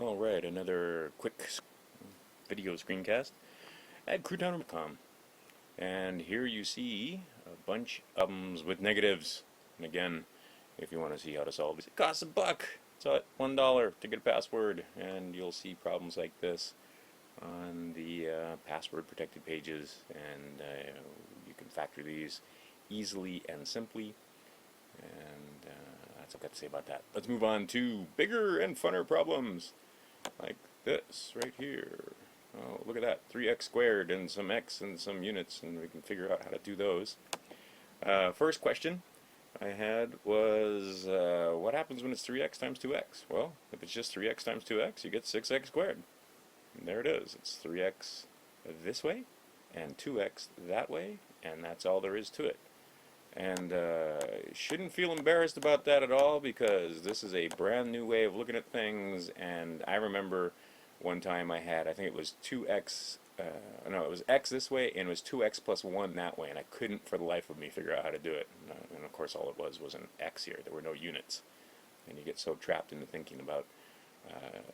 Alright, another quick video screencast at Crewton.com. And here you see a bunch of them with negatives. And again, if you want to see how to solve it, it costs $1. It's $1 to get a password, and you'll see problems like this on the password protected pages, and you can factor these easily and simply. And that's what I've got to say about that. Let's move on to bigger and funner problems like this right here. Oh, look at that, 3x squared and some x and some units, and we can figure out how to do those. First question I had was, what happens when it's 3x times 2x? Well, if it's just 3x times 2x, you get 6x squared. And there it is. It's 3x this way and 2x that way, and that's all there is to it. And shouldn't feel embarrassed about that at all, because this is a brand new way of looking at things. And I remember one time I think it was 2x, no, it was x this way, and it was 2x plus 1 that way, and I couldn't for the life of me figure out how to do it. And of course all it was an x here. There were no units, and you get so trapped into thinking about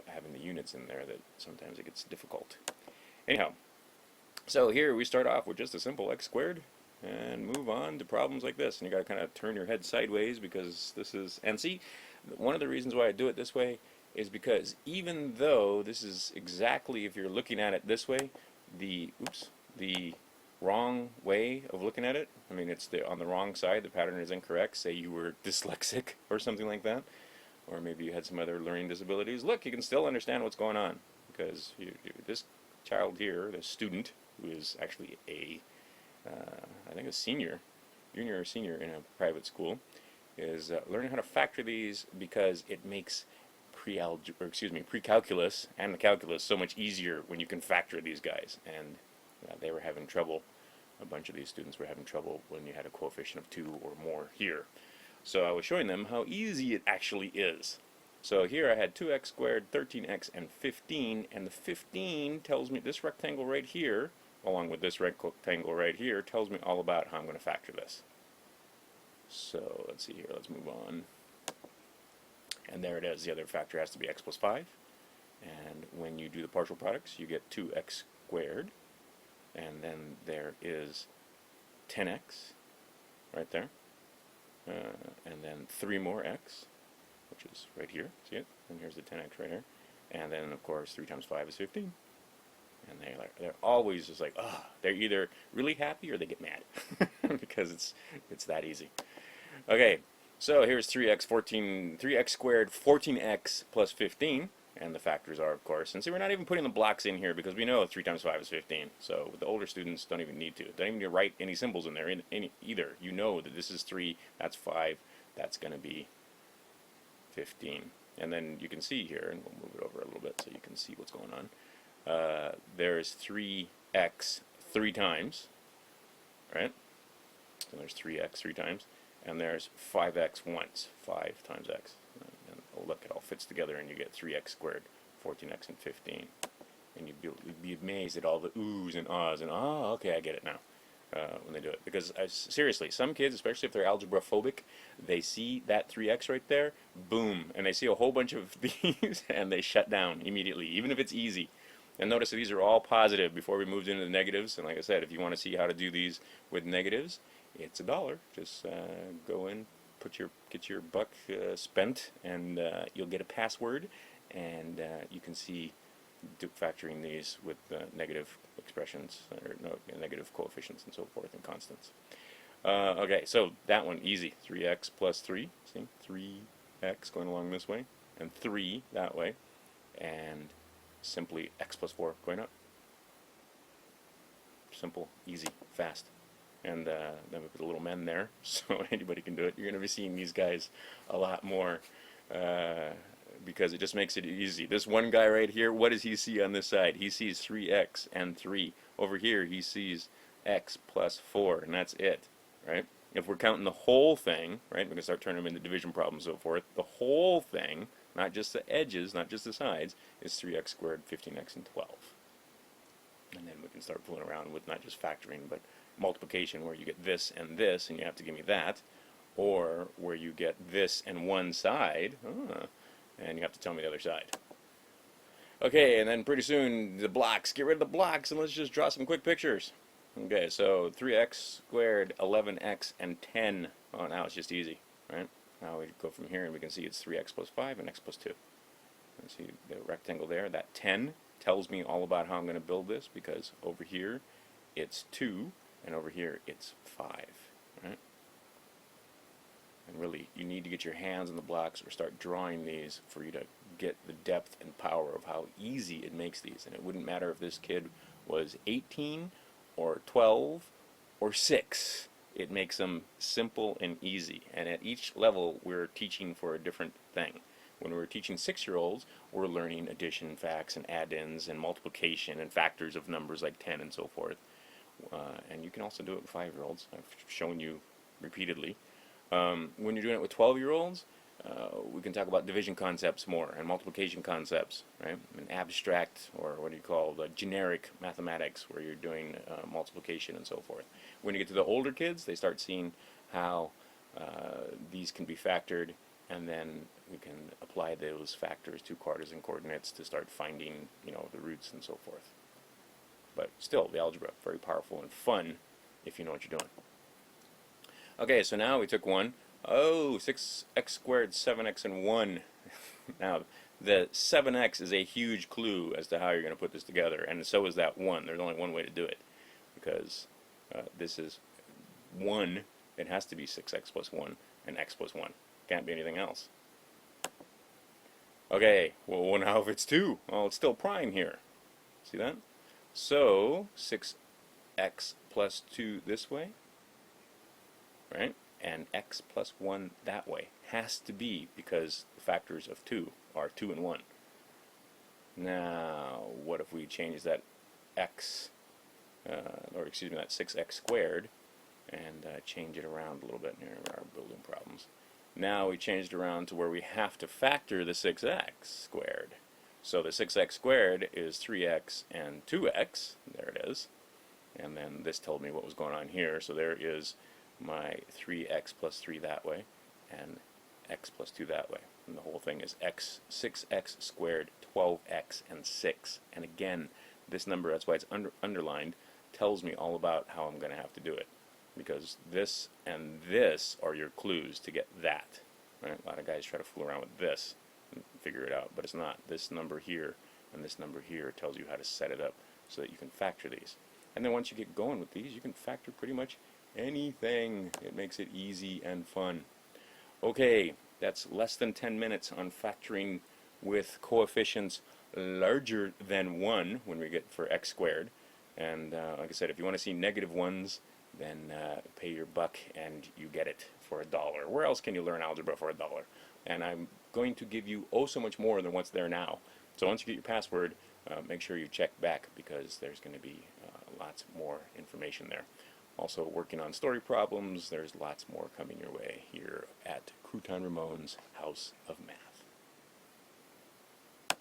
having the units in there that sometimes it gets difficult. Anyhow, so here we start off with just a simple x squared and move on to problems like this, and you got to kind of turn your head sideways, because this is, and see, one of the reasons why I do it this way is because even though this is exactly, if you're looking at it this way, the wrong way of looking at it, I mean, it's on the wrong side, the pattern is incorrect, say you were dyslexic or something like that, or maybe you had some other learning disabilities, look, you can still understand what's going on, because this child here, this student, who is actually I think a junior or senior in a private school, is learning how to factor these, because it makes pre-calculus and the calculus so much easier when you can factor these guys. And they were having trouble, a bunch of these students were having trouble when you had a coefficient of 2 or more here. So I was showing them how easy it actually is. So here I had 2x squared, 13x, and 15, and the 15 tells me this rectangle right here, along with this rectangle right here, tells me all about how I'm going to factor this. So let's see here, let's move on. And there it is, the other factor has to be x plus 5. And when you do the partial products, you get 2x squared. And then there is 10x right there. And then 3 more x, which is right here, see it? And here's the 10x right here. And then, of course, 3 times 5 is 15. And they're always just like, they're either really happy or they get mad because it's that easy. Okay, so here's 3x squared, 14x plus 15, and the factors are, of course, and see, we're not even putting the blocks in here because we know 3 times 5 is 15. So the older students don't even need to. They don't even need to write any symbols in there either. You know that this is 3, that's 5, that's going to be 15. And then you can see here, and we'll move it over a little bit so you can see what's going on. There's 3x 3 times, right? So there's 3x 3 times, and there's 5x once, 5 times x. And look, it all fits together, and you get 3x squared, 14x, and 15. And you'd be amazed at all the oohs and ahs, and okay, I get it now, when they do it. Because seriously, some kids, especially if they're algebra phobic, they see that 3x right there, boom, and they see a whole bunch of these, and they shut down immediately, even if it's easy. And notice that these are all positive before we moved into the negatives. And like I said, if you want to see how to do these with negatives, it's $1. Just go in, get your buck spent, and you'll get a password, and you can see factoring these with negative expressions, or no, negative coefficients and so forth, and constants. Okay, so that one, easy. 3x plus 3, see? 3x going along this way, and 3 that way, and simply x plus 4 going up. Simple, easy, fast. And then we put a little men there, so anybody can do it. You're going to be seeing these guys a lot more, because it just makes it easy. This one guy right here, what does he see on this side? He sees 3x and 3. Over here he sees x plus 4, and that's it, right? If we're counting the whole thing, right, we're going to start turning them into division problems and so forth, the whole thing, not just the edges, not just the sides, is 3x squared, 15x, and 12. And then we can start fooling around with not just factoring, but multiplication, where you get this, and you have to give me that, or where you get this and one side, and you have to tell me the other side. Okay, and then pretty soon the blocks. Get rid of the blocks and let's just draw some quick pictures. Okay, so 3x squared, 11x, and 10. Oh, now it's just easy, right? Now we go from here and we can see it's 3x plus 5 and x plus 2. And see the rectangle there? That 10 tells me all about how I'm going to build this, because over here it's 2 and over here it's 5, right? And really, you need to get your hands on the blocks or start drawing these for you to get the depth and power of how easy it makes these. And it wouldn't matter if this kid was 18 or 12 or 6. It makes them simple and easy. And at each level, we're teaching for a different thing. When we're teaching 6-year-olds, we're learning addition facts and add-ins and multiplication and factors of numbers like 10 and so forth. And you can also do it with 5-year-olds. I've shown you repeatedly. When you're doing it with 12-year-olds, we can talk about division concepts more and multiplication concepts, right? And abstract, or what do you call the generic mathematics, where you're doing multiplication and so forth. When you get to the older kids, they start seeing how these can be factored, and then we can apply those factors to Cartesian coordinates to start finding, the roots and so forth. But still, the algebra, very powerful and fun if you know what you're doing. Okay, so now we took one. Oh, 6x squared, 7x, and 1. Now, the 7x is a huge clue as to how you're going to put this together, and so is that 1. There's only one way to do it, because this is 1. It has to be 6x plus 1 and x plus 1. Can't be anything else. Okay, well, now if it's 2, well, it's still prime here. See that? So, 6x plus 2 this way, right? And x plus 1 that way. Has to be, because the factors of 2 are 2 and 1. Now, what if we change that x, that 6x squared, and change it around a little bit near our building problems. Now we changed it around to where we have to factor the 6x squared. So the 6x squared is 3x and 2x. There it is. And then this told me what was going on here. So there is my 3x plus 3 that way, and x plus 2 that way. And the whole thing is 6x squared, 12x, and 6. And again, this number, that's why it's underlined, tells me all about how I'm going to have to do it. Because this and this are your clues to get that. Right? A lot of guys try to fool around with this and figure it out, but it's not. This number here and this number here tells you how to set it up so that you can factor these. And then once you get going with these, you can factor pretty much anything. It makes it easy and fun. Okay, that's less than 10 minutes on factoring with coefficients larger than 1 when we get for x squared. And like I said, if you want to see negative ones, then pay your buck and you get it for $1. Where else can you learn algebra for $1? And I'm going to give you so much more than what's there now. So once you get your password, make sure you check back, because there's going to be lots more information there. Also working on story problems. There's lots more coming your way here at Crewton Ramone's House of Math.